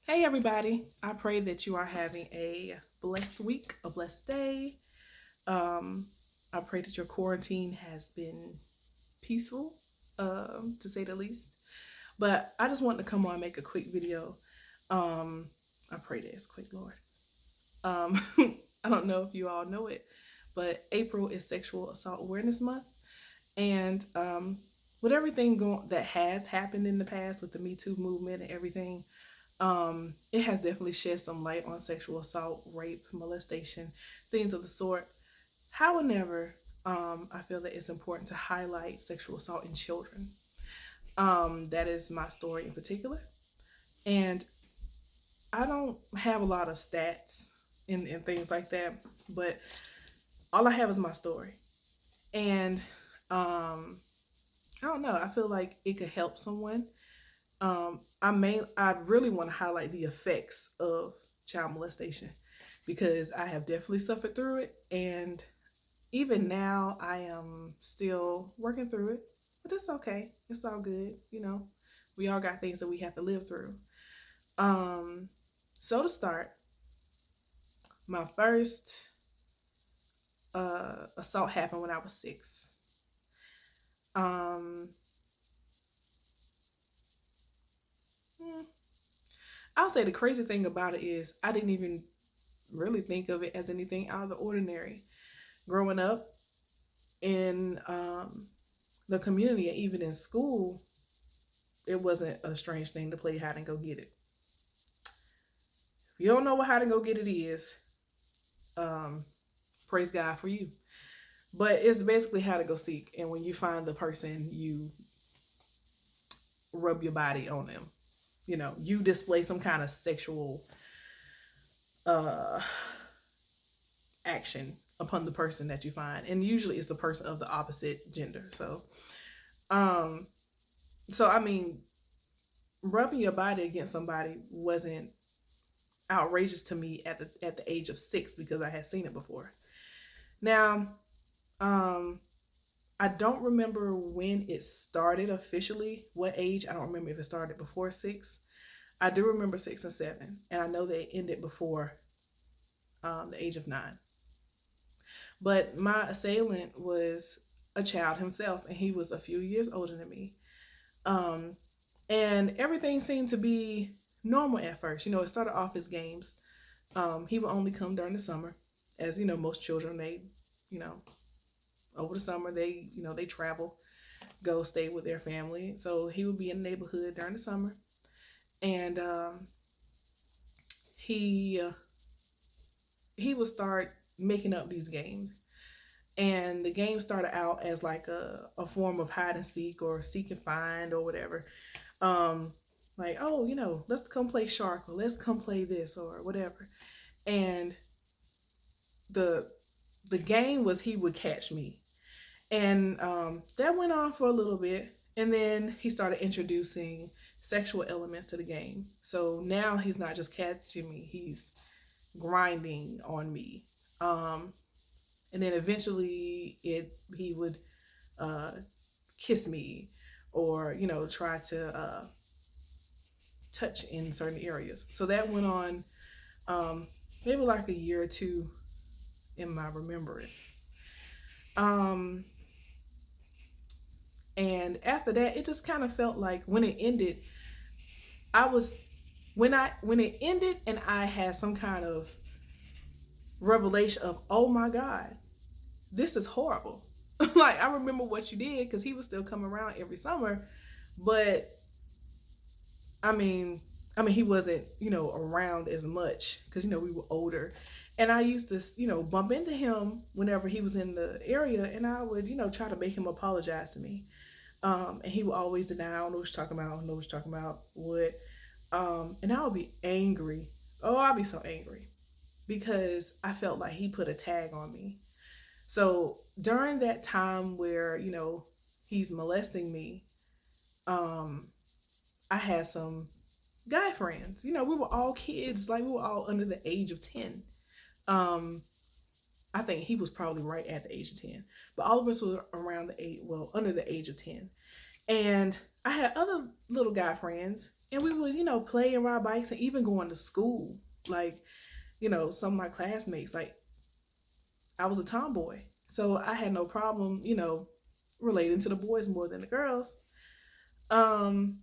Hey, everybody. I pray that you are having a blessed week, a blessed day. Um, I pray that your quarantine has been peaceful, to say the least. But I just wanted to come on and make a quick video. Um, I pray that it's quick, Lord. Um, I don't know if you all know it, but April is Sexual Assault Awareness Month. And with everything that has happened in the past with the Me Too movement and everything, it has definitely shed some light on sexual assault, rape, molestation, things of the sort. However, I feel that it's important to highlight sexual assault in children. That is my story in particular. And I don't have a lot of stats and things like that, but all I have is my story. And I don't know, I feel like it could help someone. I really want to highlight the effects of child molestation because I have definitely suffered through it, and even now I am still working through it. But it's okay. It's all good. We all got things that we have to live through. Um, so to start, my first assault happened when I was 6. Um, hmm, I'll say the crazy thing about it is I didn't even really think of it as anything out of the ordinary. Growing up in the community and even in school, it wasn't a strange thing to play hide and go get it. If you don't know what hide and go get it is, um, praise God for you. But it's basically how to go seek. And when you find the person, you rub your body on them. You display some kind of sexual uh, action upon the person that you find. And usually it's the person of the opposite gender. Um, so I mean, rubbing your body against somebody wasn't outrageous to me at the age of 6 because I had seen it before. Now, um, I don't remember when it started officially. What age? I don't remember if it started before 6. I do remember 6 and 7, and I know they ended before the age of 9. But my assailant was a child himself, and he was a few years older than me. Um, and everything seemed to be normal at first. It started off as games. He would only come during the summer, as most children, they, you know, over the summer they travel, go stay with their family. So he would be in the neighborhood during the summer, and he he would start making up these games. And the game started out as like a form of hide and seek or seek and find or whatever. Um, like, oh, let's come play shark, or let's come play this or whatever. And the the game was he would catch me, and that went on for a little bit, and then he started introducing sexual elements to the game. So now he's not just catching me, he's grinding on me. um and then eventually it he would uh kiss me, or try to touch in certain areas. So that went on, um maybe like a year or two in my remembrance. um and after that, it just kind of felt like when it ended, I was when it ended and I had some kind of revelation of, oh my God, this is horrible. Like, I remember what you did, because he was still coming around every summer. But I mean, he wasn't, around as much because we were older, and I used to, bump into him whenever he was in the area, and I would, try to make him apologize to me. And he would always deny. I don't know what you're talking about. I don't know what you're talking about. What? And I would be angry. Oh, I'd be so angry because I felt like he put a tag on me. So during that time where he's molesting me, um, I had some guy friends. We were all kids, like we were all under the age of 10. Um, I think he was probably right at the age of 10, but all of us were around the age, well, under the age of 10. And I had other little guy friends, And we would, play and ride bikes and even going to school. Like, some of my classmates, like, I was a tomboy. So I had no problem, relating to the boys more than the girls. Um,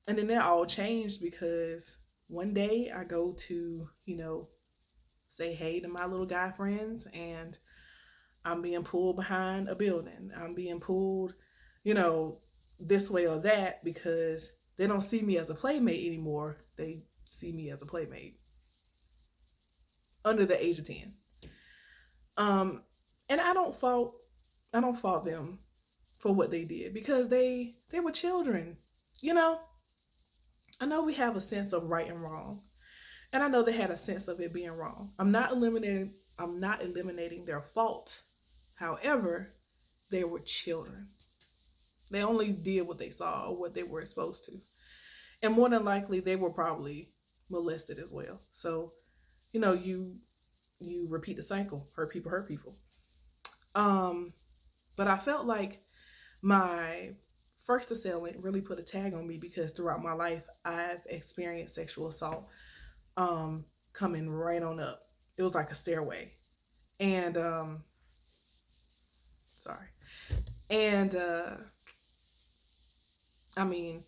and then that all changed because one day I go to, say hey to my little guy friends, and I'm being pulled behind a building. I'm being pulled, you know, this way or that because they don't see me as a playmate anymore. They see me as a playmate under the age of 10. Um, and I don't fault them for what they did because they were children. You know, I know we have a sense of right and wrong, and I know they had a sense of it being wrong. I'm not eliminating their fault. However, they were children. They only did what they saw or what they were exposed to. And more than likely they were probably molested as well. So, you repeat the cycle. Hurt people. Um, but I felt like my first assailant really put a tag on me because throughout my life I've experienced sexual assault coming right on up. It was like a stairway. And sorry. And I mean,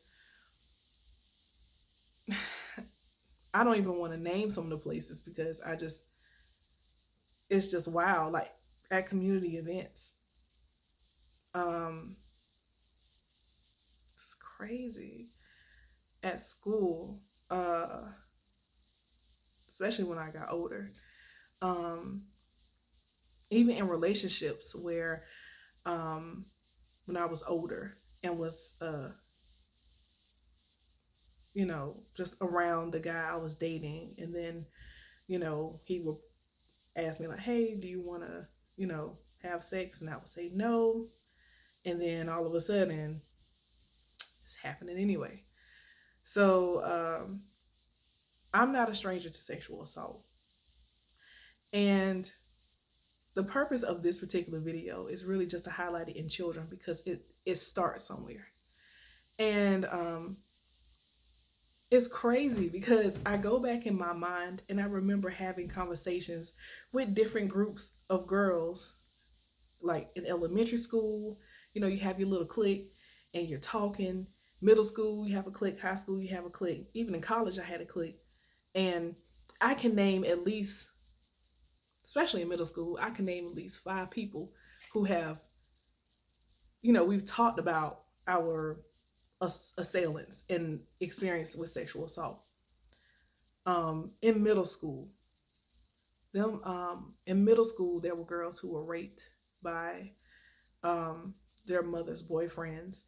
I don't even want to name some of the places because it's just wow. Like at community events, um, it's crazy. At school, especially when I got older, um, even in relationships where, um, when I was older and was, just around the guy I was dating, and then, he would ask me like, "Hey, do you want to, have sex?" And I would say no, and then all of a sudden, it's happening anyway. So I'm not a stranger to sexual assault, and the purpose of this particular video is really just to highlight it in children because it starts somewhere, and it's crazy because I go back in my mind and I remember having conversations with different groups of girls, like in elementary school. You have your little clique and you're talking. Middle school, you have a clique. High school, you have a clique. Even in college, I had a clique. And I can name at least, especially in middle school, I can name at least 5 people who have, we've talked about our assailants and experience with sexual assault. In middle school, in middle school, there were girls who were raped by um, their mother's boyfriends.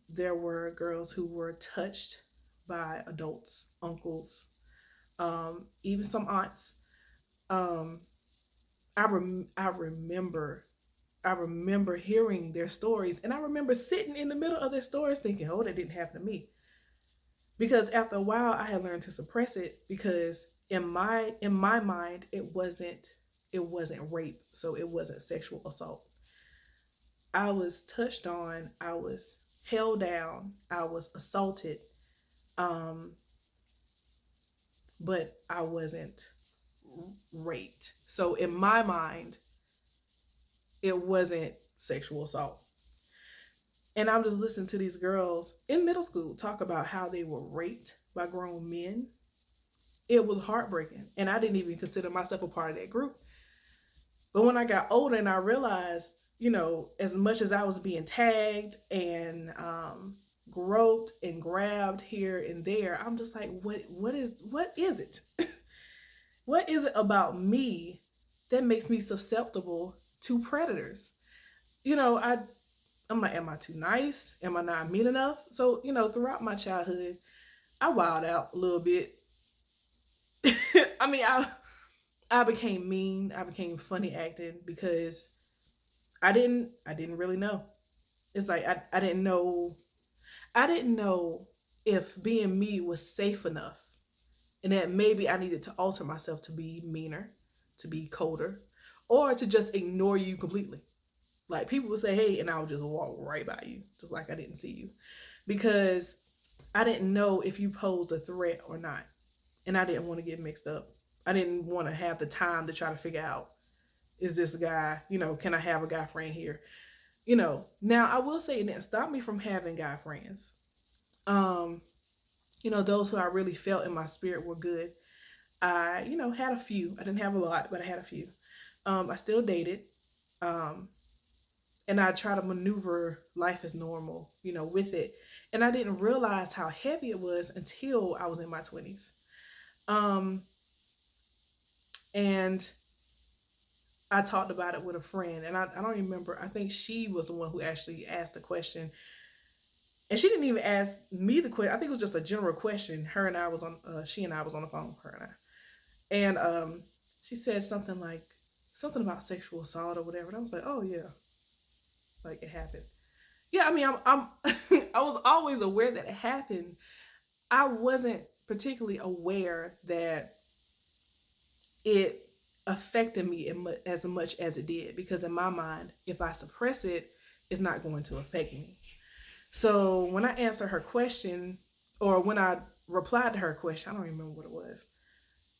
There were girls who were touched by adults, uncles, even some aunts. Um, I remember hearing their stories, and I remember sitting in the middle of their stories thinking, "Oh, that didn't happen to me." Because after a while, I had learned to suppress it because in my mind, it wasn't rape, so it wasn't sexual assault. I was touched on, I was held down, I was assaulted, um, but I wasn't raped. So in my mind, it wasn't sexual assault. And I'm just listening to these girls in middle school talk about how they were raped by grown men. It was heartbreaking. And I didn't even consider myself a part of that group. But when I got older and I realized, as much as I was being tagged and groped and grabbed here and there, I'm just like, what is it? What is it about me that makes me susceptible to predators? I'm like, am I too nice? Am I not mean enough? So, throughout my childhood, I wilded out a little bit. I mean, I became mean. I became funny acting because I didn't really know. It's like I didn't know if being me was safe enough, and that maybe I needed to alter myself to be meaner, to be colder, or to just ignore you completely. Like people would say, "Hey," and I would just walk right by you, just like I didn't see you, because I didn't know if you posed a threat or not. And I didn't want to get mixed up. I didn't want to have the time to try to figure out, is this guy, can I have a guy friend here? Now I will say it didn't stop me from having guy friends. Um, those who I really felt in my spirit were good. I, had a few. I didn't have a lot, but I had a few. I still dated. Um, and I try to maneuver life as normal, with it. And I didn't realize how heavy it was until I was in my 20s. Um, and I talked about it with a friend, and I don't remember. I think she was the one who actually asked the question, and she didn't even ask me the question. I think it was just a general question. Her and I was on. She and I was on the phone. Her and I, and she said something about sexual assault or whatever. And I was like, oh yeah, like it happened. Yeah, I mean, I'm I was always aware that it happened. I wasn't particularly aware that it affected me as much as it did, because in my mind, if I suppress it, it's not going to affect me. So when I answered her question, or when I replied to her question, I don't remember what it was,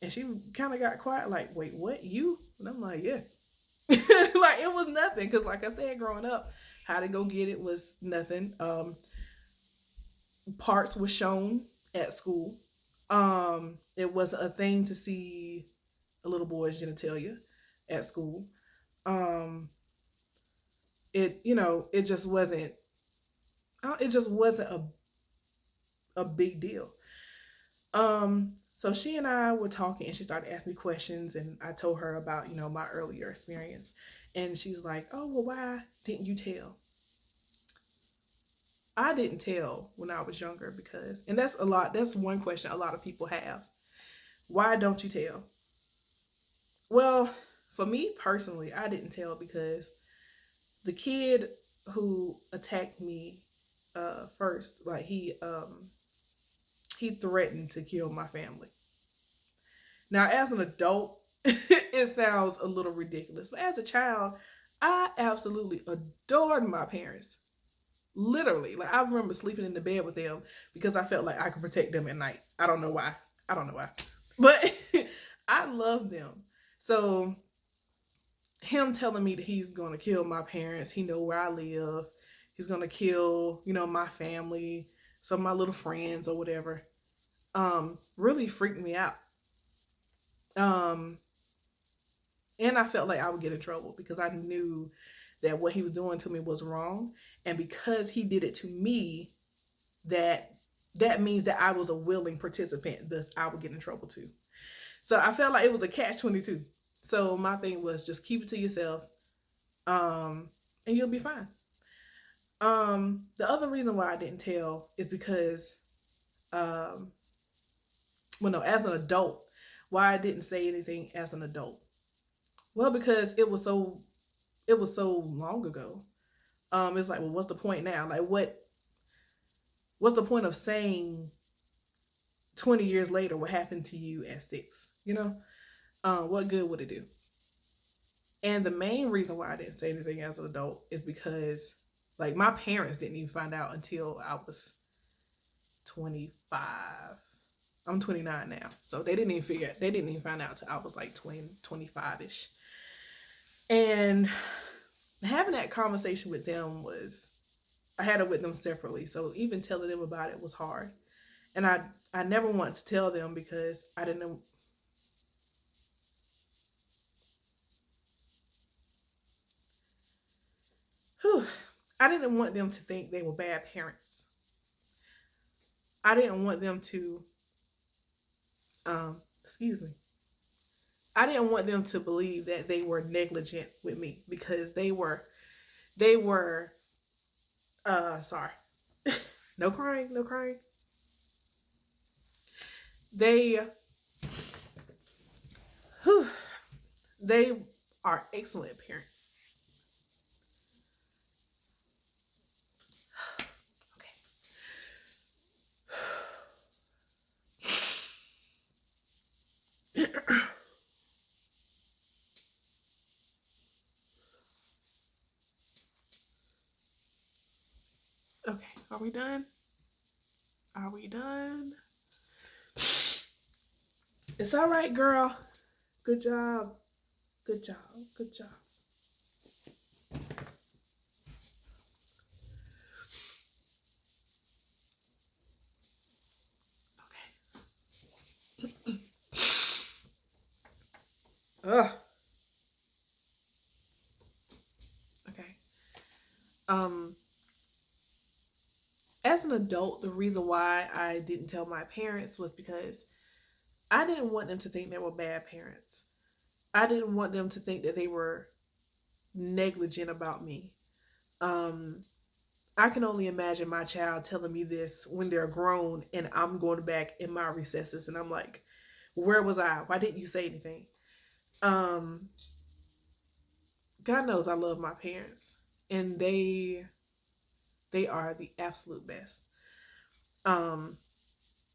and she kind of got quiet, like, "Wait, what? You?" And I'm like, "Yeah." Like it was nothing, because like I said, growing up, how to go get it was nothing. Parts were shown at school. It was a thing to see a little boy's genitalia at school. Um, it just wasn't. It just wasn't a big deal. So she and I were talking, and she started asking me questions, and I told her about my earlier experience, and she's like, "Oh well, why didn't you tell?" I didn't tell when I was younger because, and that's a lot. That's one question a lot of people have. Why don't you tell? Well, for me personally, I didn't tell because the kid who attacked me first, like he threatened to kill my family. Now, as an adult, it sounds a little ridiculous, but as a child, I absolutely adored my parents. Literally, like I remember sleeping in the bed with them because I felt like I could protect them at night. I don't know why. I don't know why, but I love them. So him telling me that he's gonna kill my parents, he know where I live, he's gonna kill my family, some of my little friends or whatever, really freaked me out. Um, and I felt like I would get in trouble because I knew that what he was doing to me was wrong, and because he did it to me, that that means that I was a willing participant, thus I would get in trouble too. So I felt like it was a catch-22. So my thing was just keep it to yourself, um, and you'll be fine. The other reason why I didn't tell is because, um, well, no, as an adult, why I didn't say anything as an adult. Well, because it was so long ago. It's like, well, what's the point now? Like, what's the point of saying 20 years later what happened to you at 6? What good would it do? And the main reason why I didn't say anything as an adult is because, like, my parents didn't even find out until I was 25. I'm 29 now. So they didn't even find out until I was like 20, 25-ish. And having that conversation with them I had it with them separately. So even telling them about it was hard. And I never wanted to tell them because I didn't know. Whew, I didn't want them to think they were bad parents. I didn't want them to, excuse me. I didn't want them to believe that they were negligent with me because they were sorry. No crying, no crying. They whew, they are excellent parents. Okay. Okay, are we done? Are we done? It's all right, girl. Good job. Good job. Good job. Okay. Ugh. Okay. Um, as an adult, the reason why I didn't tell my parents was because I didn't want them to think they were bad parents. I didn't want them to think that they were negligent about me. Um, I can only imagine my child telling me this when they're grown and I'm going back in my recesses and I'm like, where was I? Why didn't you say anything? Um, God knows I love my parents and they are the absolute best. Um,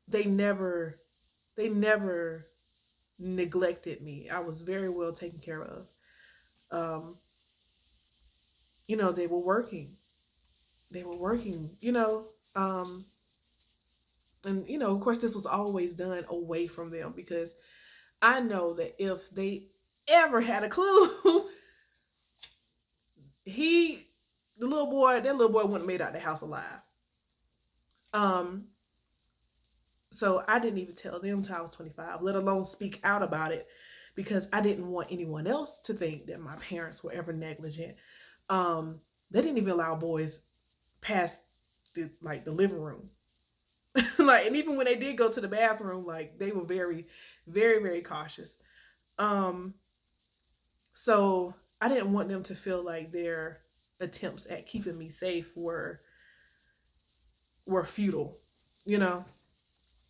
they never they never neglected me. I was very well taken care of. Um, they were working. They were working, um, and of course this was always done away from them because I know that if they ever had a clue, he that little boy wouldn't have made out the house alive. Um, so I didn't even tell them till I was 25, let alone speak out about it because I didn't want anyone else to think that my parents were ever negligent. Um, they didn't even allow boys past the living room. Like, and even when they did go to the bathroom, like they were very, very, very cautious. Um, so I didn't want them to feel like their attempts at keeping me safe were futile, you know.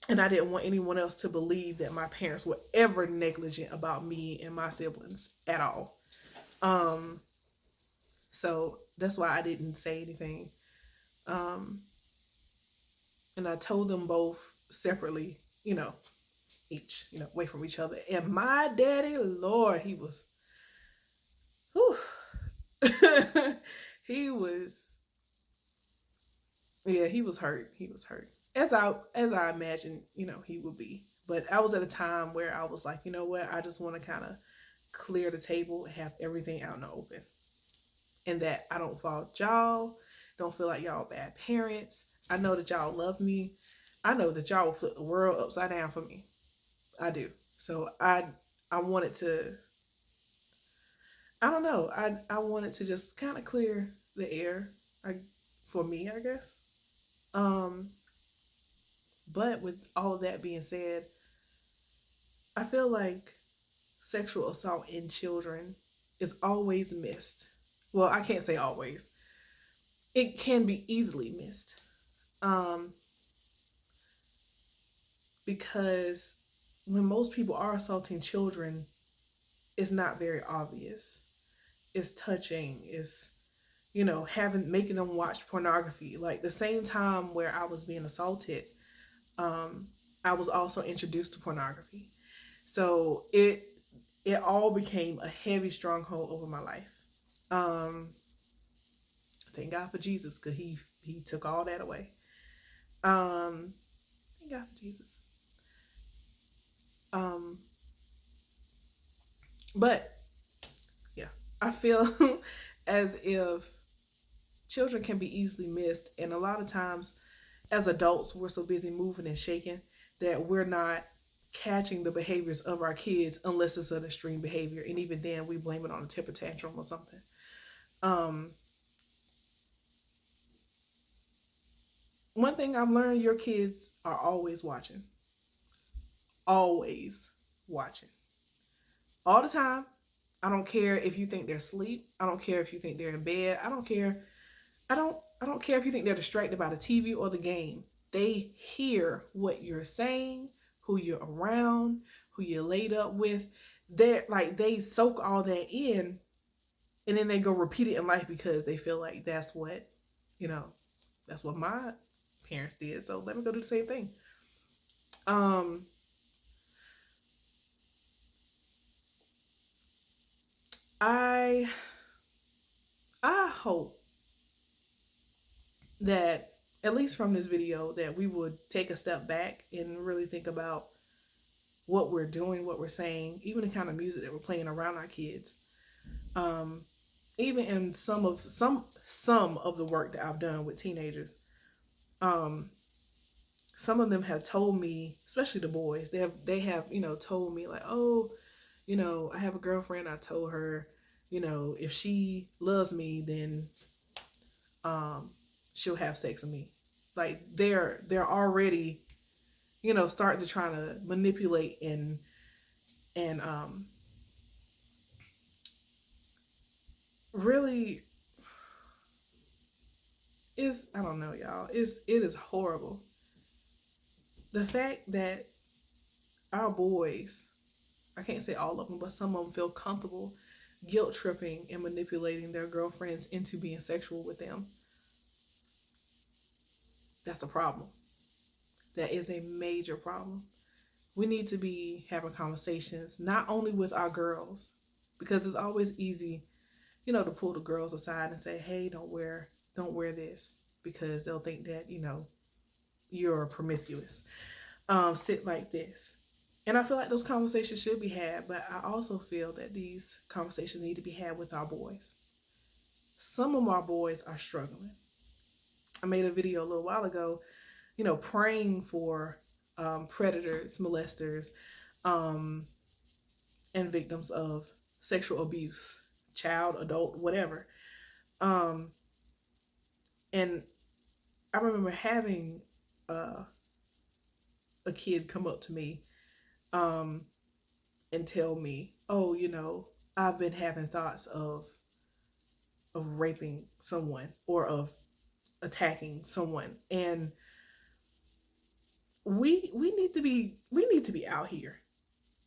And I didn't want anyone else to believe that my parents were ever negligent about me and my siblings at all. Um, so that's why I didn't say anything. Um, and I told them both separately, each, away from each other. And my daddy, Lord, he was, whew, he was, yeah, he was hurt. He was hurt. As I imagined, he would be. But I was at a time where I was like, you know what? I just want to kind of clear the table and have everything out in the open. And that I don't fault y'all. Don't feel like y'all bad parents. I know that y'all love me. I know that y'all will flip the world upside down for me. I do. So I wanted to, I don't know. I wanted to just kind of clear the air. I For me, I guess. Um, but with all of that being said, I feel like sexual assault in children is always missed. Well, I can't say always. It can be easily missed. Um, because when most people are assaulting children, it's not very obvious. It's touching. It's having making them watch pornography. Like the same time where I was being assaulted, um, I was also introduced to pornography. So it all became a heavy stronghold over my life. Um, thank God for Jesus, because he took all that away. Um, thank God for Jesus. Um, but yeah, I feel as if children can be easily missed, and a lot of times as adults we're so busy moving and shaking that we're not catching the behaviors of our kids unless it's an extreme behavior, and even then we blame it on a temper tantrum or something. um One thing I've learned: your kids are always watching, always watching, all the time. I don't care if you think they're asleep. I don't care if you think they're in bed. I don't care. I don't care if you think they're distracted by the TV or the game. They hear what you're saying, who you're around, who you're laid up with. They soak all that in, and then they go repeat it in life because they feel like you know, that's what my parents did. So let me go do the same thing. Um, I I hope that at least from this video, that we would take a step back and really think about what we're doing, what we're saying, even the kind of music that we're playing around our kids. Um, Even in some of the work that I've done with teenagers, um, some of them have told me, especially the boys, they have told me like, oh, I have a girlfriend. I told her, if she loves me, then um, she'll have sex with me. Like they're already starting to try to manipulate and really is, I don't know, y'all. It is horrible. The fact that our boys, I can't say all of them, but some of them feel comfortable guilt tripping and manipulating their girlfriends into being sexual with them. That's a problem. That is a major problem. We need to be having conversations not only with our girls, because it's always easy, to pull the girls aside and say, "Hey, don't wear this," because they'll think that you're promiscuous. Sit like this. And I feel like those conversations should be had, but I also feel that these conversations need to be had with our boys. Some of our boys are struggling. I made a video a little while ago, praying for predators, molesters, um, and victims of sexual abuse, child, adult, whatever. Um, and I remember having uh, a kid come up to me um, and tell me, "Oh, I've been having thoughts of raping someone or of attacking someone," and we need to be out here.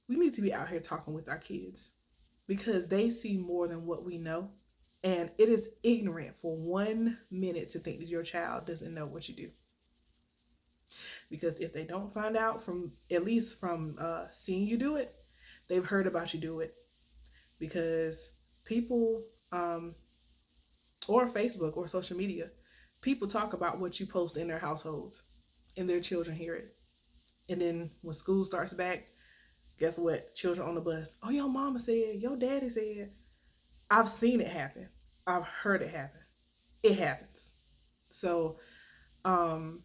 We need to be out here talking with our kids because they see more than what we know. And it is ignorant for 1 minute to think that your child doesn't know what you do. Because if they don't find out from, at least from seeing you do it, they've heard about you do it. Because people, or Facebook or social media, people talk about what you post in their households and their children hear it. And then when school starts back, guess what? Children on the bus. Oh, your mama said, your daddy said. I've seen it happen. I've heard it happen. It happens. So, um,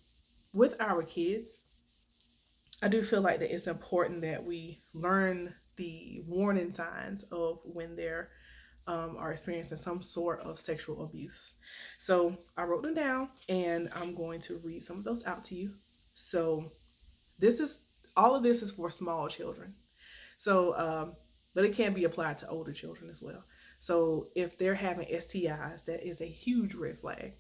with our kids, I do feel like that it's important that we learn the warning signs of when they're are experiencing some sort of sexual abuse. So I wrote them down and I'm going to read some of those out to you. So this is all of this is for small children. So, but it can be applied to older children as well. So if they're having STIs, that is a huge red flag.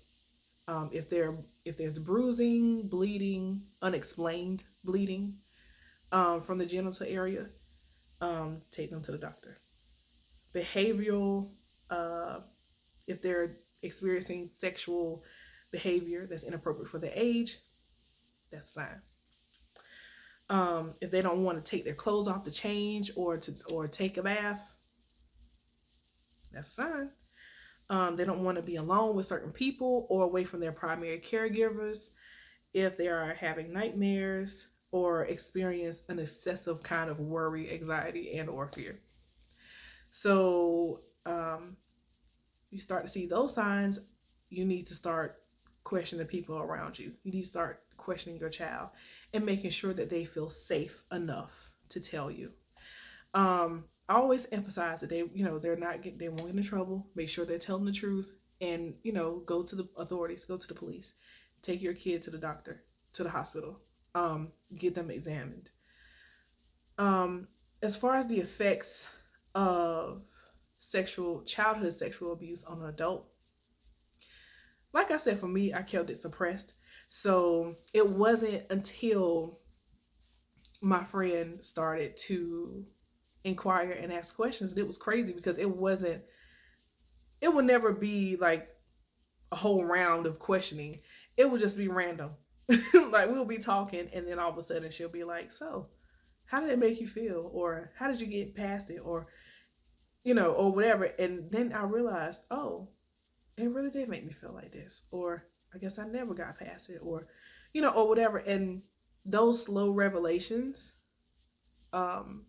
If there's bruising, bleeding, unexplained bleeding from the genital area, take them to the doctor. Behavioral, uh, if they're experiencing sexual behavior that's inappropriate for their age, that's a sign. If they don't want to take their clothes off to change or take a bath, that's a sign. They don't want to be alone with certain people or away from their primary caregivers. If they are having nightmares or experience an excessive kind of worry, anxiety, and or fear. So you start to see those signs, you need to start questioning the people around you. You need to start questioning your child and making sure that they feel safe enough to tell you. I always emphasize that they won't get in trouble. Make sure they're telling the truth, and go to the authorities, go to the police, take your kid to the doctor, to the hospital, get them examined. As far as the effects of childhood sexual abuse on an adult, like I said, for me, I kept it suppressed. So it wasn't until my friend started to inquire and ask questions. And it was crazy because it would never be like a whole round of questioning. It would just be random. Like we'll be talking and then all of a sudden she'll be like, "So how did it make you feel?" Or "How did you get past it?" Or, or whatever. And then I realized, oh, it really did make me feel like this. Or I guess I never got past it, or, or whatever. And those slow revelations um,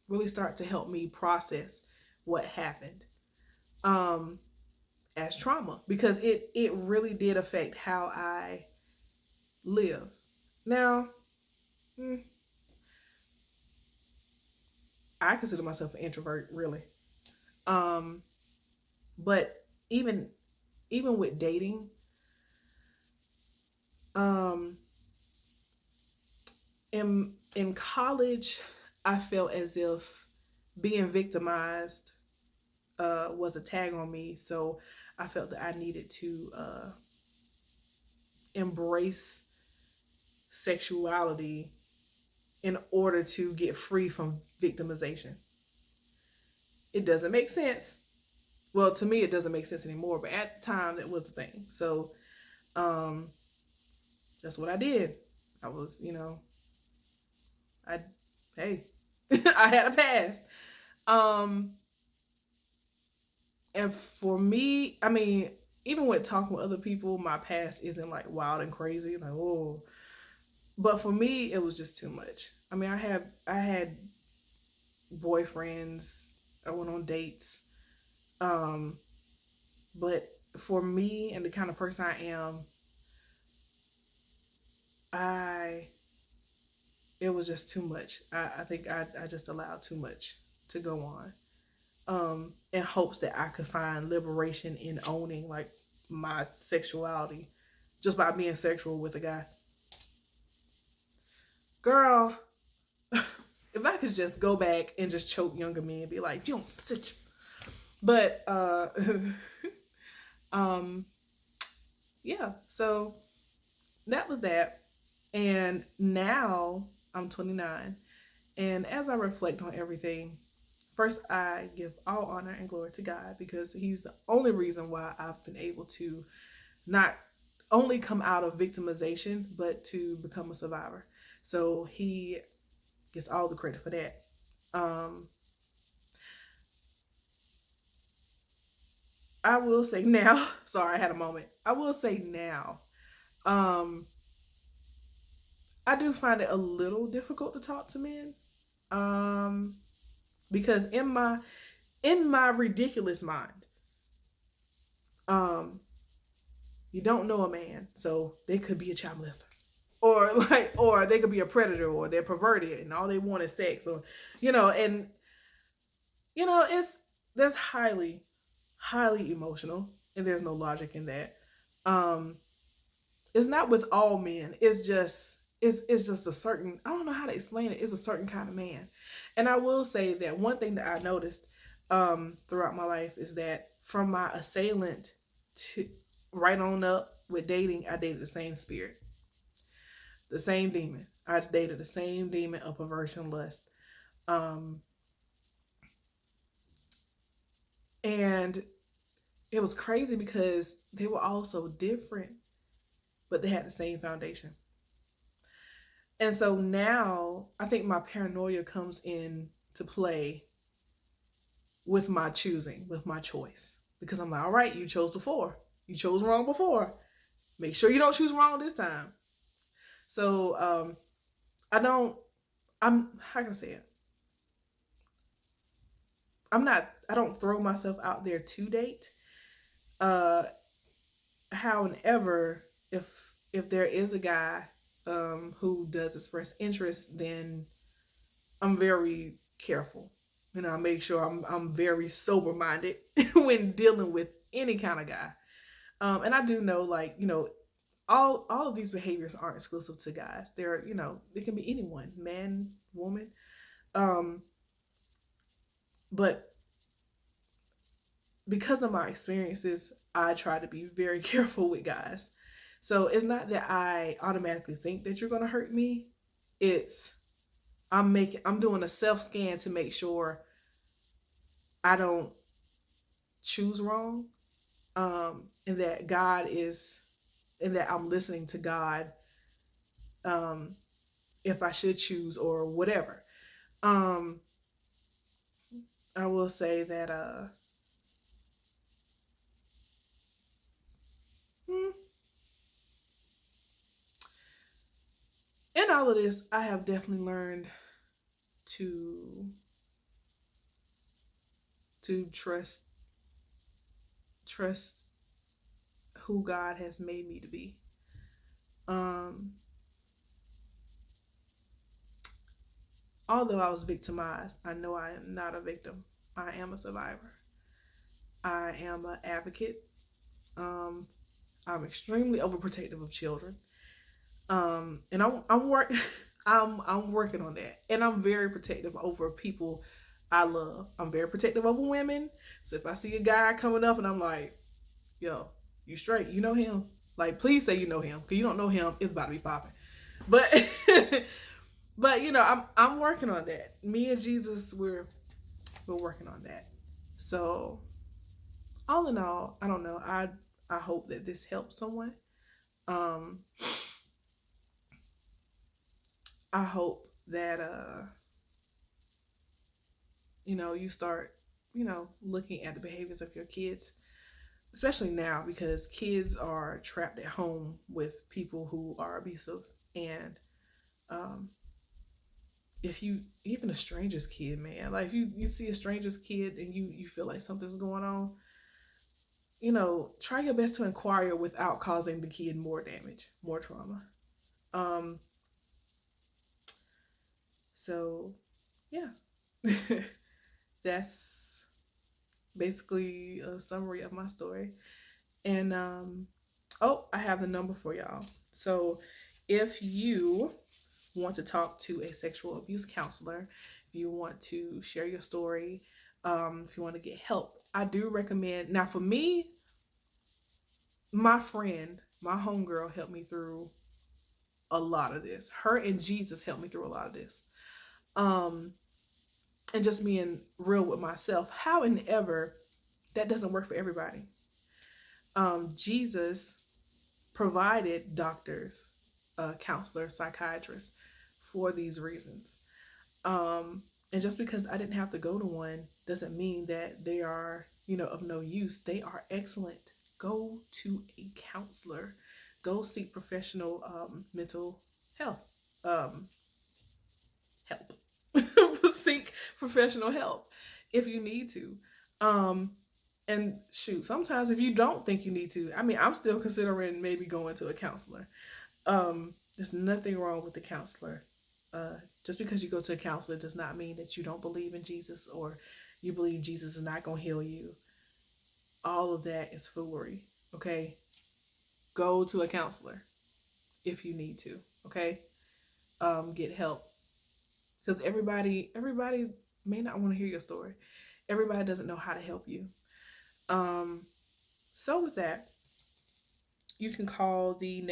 really start to help me process what happened um, as trauma, because it really did affect how I live. Now, mm, I consider myself an introvert, really. Um, but even with dating, um, in college, I felt as if being victimized was a tag on me. So I felt that I needed to embrace sexuality in order to get free from victimization. It doesn't make sense. Well, to me, it doesn't make sense anymore. But at the time, that was the thing. So um, that's what I did. I was, I, hey, I had a past. Um, and for me, I mean, even with talking with other people, my past isn't like wild and crazy, like, oh. But for me, it was just too much. I mean, I had boyfriends. I went on dates. Um, but for me and the kind of person I am, I it was just too much. I think I just allowed too much to go on. In hopes that I could find liberation in owning like my sexuality just by being sexual with a guy. Girl, if I could just go back and just choke younger men and be like, you don't sit. But um yeah, so that was that. And now I'm 29. And as I reflect on everything, first I give all honor and glory to God, because He's the only reason why I've been able to not only come out of victimization, but to become a survivor. So He gets all the credit for that. Um, I will say now, sorry, I had a moment. I will say now, um, I do find it a little difficult to talk to men. Um, because in my ridiculous mind, um, you don't know a man, so they could be a child molester, or they could be a predator, or they're perverted and all they want is sex, or and it's that's highly emotional, and there's no logic in that. Um, it's not with all men. It's just a certain, I don't know how to explain it. It's a certain kind of man. And I will say that one thing that I noticed throughout my life is that from my assailant to right on up with dating, I dated the same spirit, the same demon. I dated the same demon of perversion, lust. Um, and it was crazy because they were all so different, but they had the same foundation. And so now I think my paranoia comes in to play with my choosing, with my choice. Because I'm like, all right, you chose before. You chose wrong before. Make sure you don't choose wrong this time. So I don't, how can I say it? I don't throw myself out there to date. Uh, However, if there is a guy who does express interest, then I'm very careful. I make sure I'm very sober minded when dealing with any kind of guy. And I do know, like, all of these behaviors aren't exclusive to guys. They're, it can be anyone, man, woman. Um, but because of my experiences, I try to be very careful with guys. So it's not that I automatically think that you're gonna hurt me. It's I'm doing a self scan to make sure I don't choose wrong. And that God is and that I'm listening to God, um, if I should choose or whatever. Um, I will say that hmm, In all of this, I have definitely learned to trust who God has made me to be. Um, Although I was victimized, I know I am not a victim. I am a survivor. I am an advocate. Um, I'm extremely overprotective of children. And I'm work I'm working on that. And I'm very protective over people I love. I'm very protective over women. So if I see a guy coming up and I'm like, yo, you straight, you know him. Like, please say you know him. Cause you don't know him, it's about to be popping. But but I'm working on that. Me and Jesus, we're working on that. So all in all, I don't know. I hope that this helps someone. Um I hope that you start, looking at the behaviors of your kids, especially now because kids are trapped at home with people who are abusive. And um if you even a stranger's kid, man, like if you see a stranger's kid and you feel like something's going on, try your best to inquire without causing the kid more damage, more trauma. Um so yeah. That's basically a summary of my story. And oh, I have the number for y'all. So if you want to talk to a sexual abuse counselor, if you want to share your story, if you want to get help, I do recommend. Now, for me, my friend, my homegirl, helped me through a lot of this. Her and Jesus helped me through a lot of this. Um, and just being real with myself. However, that doesn't work for everybody. Jesus provided doctors, counselors, psychiatrists for these reasons. And just because I didn't have to go to one doesn't mean that they are, of no use. They are excellent. Go to a counselor. Go seek professional mental health um, help. Seek professional help if you need to. Um, and shoot, sometimes if you don't think you need to, I mean, I'm still considering maybe going to a counselor. There's nothing wrong with the counselor. Uh, just because you go to a counselor does not mean that you don't believe in Jesus or you believe Jesus is not going to heal you. All of that is foolery. Okay, go to a counselor if you need to. Okay, get help because everybody may not want to hear your story. Everybody doesn't know how to help you. Um, so with that, you can call the